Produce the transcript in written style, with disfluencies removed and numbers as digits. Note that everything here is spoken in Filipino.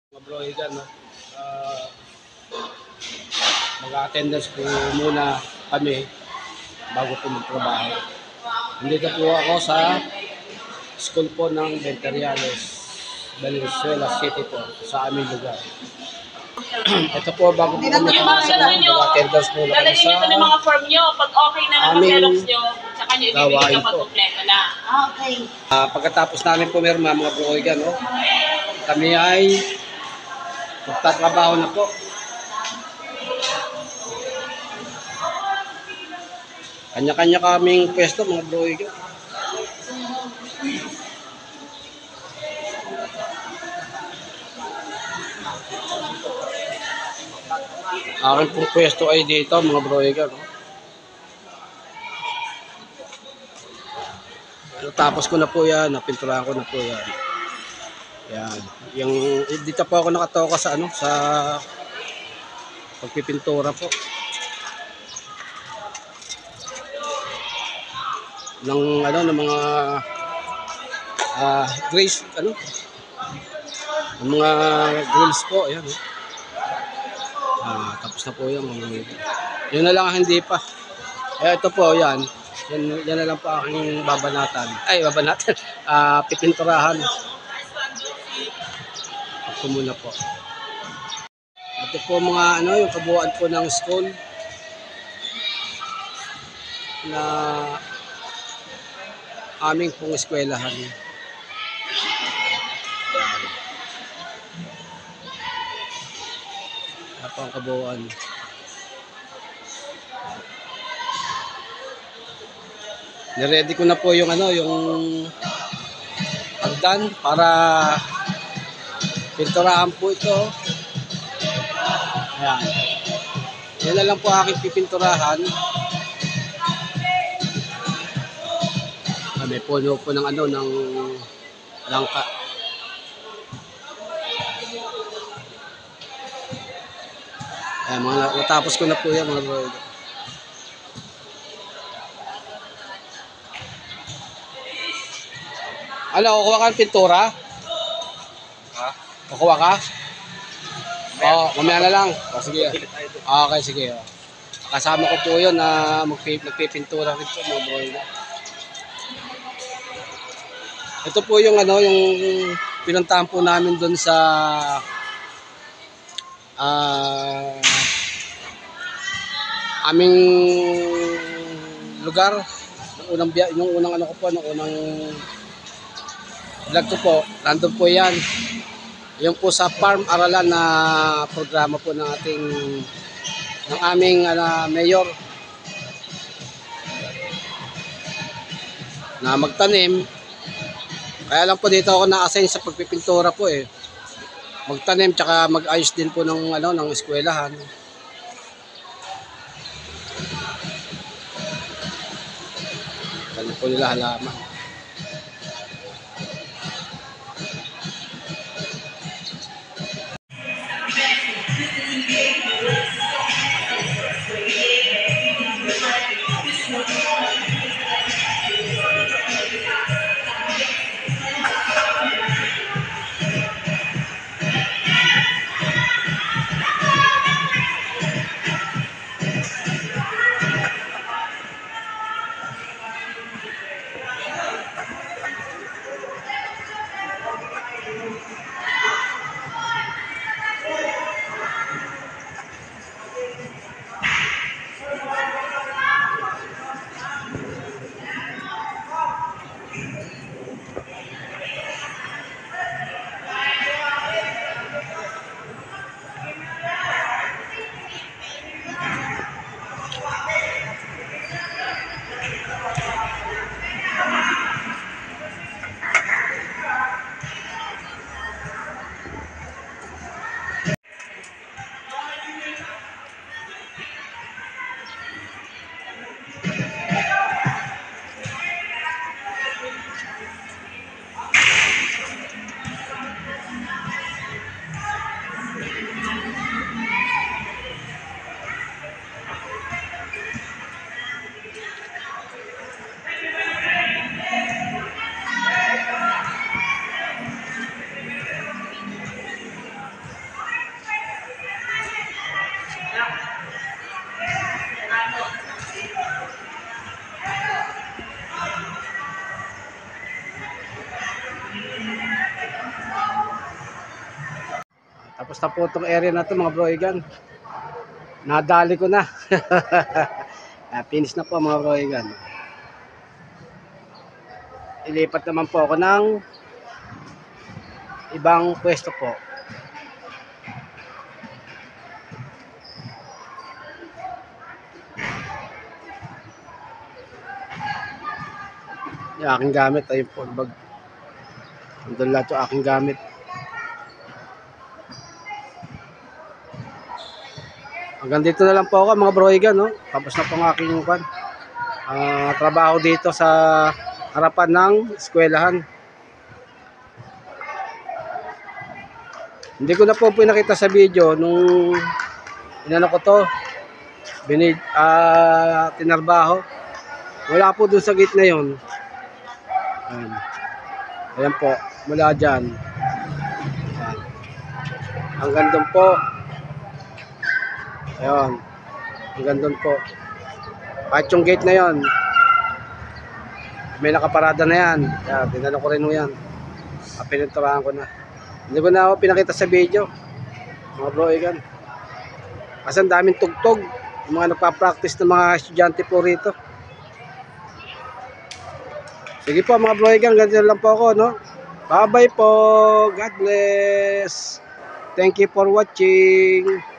Mabroigan, no? Mag-attendance po muna kami bago po magtrabaho. Nandito po ako sa school po ng Venteriales, Valenzuela City po, sa aming lugar. Ito po, bago po kami pumasok, mag-attendance muna kami sa ito ng mga form nyo. Pag okay na nakaserox nyo, saka nyo ibibigay kapag kompleto na. Okay. Pagkatapos namin pumirma, mga broigan, no? Kami ay magtatrabaho na po. Kanya-kanya kaming pwesto, mga broigan. Aking pong pwesto ay dito, mga broigan, no? Tapos ko na po yan, napinturahan ko na po yan. Yan. Yung dito po ako nakatoka sa sa pagpipintura po. Ng ng mga grace ng mga grills po, ayan. Tapos na po yan. Yun na lang hindi pa. Ito po, yan. Yan na lang po aking babanatan. Pipinturahan. Ito muna po. Ito po mga yung kabuuan po ng school na aming pong eskwelahan. Ito po ang kabuuan. Niready ko na po yung yung hagdan para pinturahan po ito. Ayan. Yan na lang po aking pipinturahan. May puno po ng ng langka. Ayan, natapos ko na po yan, mga bro. Kukuha ka ng pintura? Ha? Kukuha ka? Oo, mamaya na lang. Sige. Okay, sige. Kasama ko po yun na magpipintura rin po, mga bro. Ito po yung yung pinuntahan po namin doon sa aming lugar. Yung unang ko po, nung unang vlog ko po, nandun po yan. Yung po sa farm aralan na programa po ng aming mayor na magtanim. Kaya lang po dito ako na-assign sa pagpipintura po magtanim tsaka mag-ayos din po ng ng eskwelahan. Kaya po nila halaman. Tapos na po itong area na to mga broigan. Nadali ko na. Finish na po mga broigan. Ilipat naman po ako ng ibang pwesto po. Yung aking gamit, ayun po, bag. Andun lahat yung aking gamit. Hanggang dito na lang po ako mga broigan, no? Tapos na po ang aking trabaho dito sa harapan ng eskwelahan. Hindi ko na po pinakita sa video nung inano ko to, tinarbaho. Wala po dun sa gate na yun. Ayan. Ayan po, mula dyan. Ayan. Hanggang doon po. Ayan. Hanggang doon po. Kahit yung gate na yun, may nakaparada na yan. Ayan, tinanong ko rin mo yan. Pininturahan ko na. Hindi ko na ako pinakita sa video. Mga broigan. Kasi ang daming tugtog. Yung mga nagpa-practice ng mga estudyante po rito. Sige po mga broigan, ganito lang po ako, no? Bye-bye po. God bless. Thank you for watching.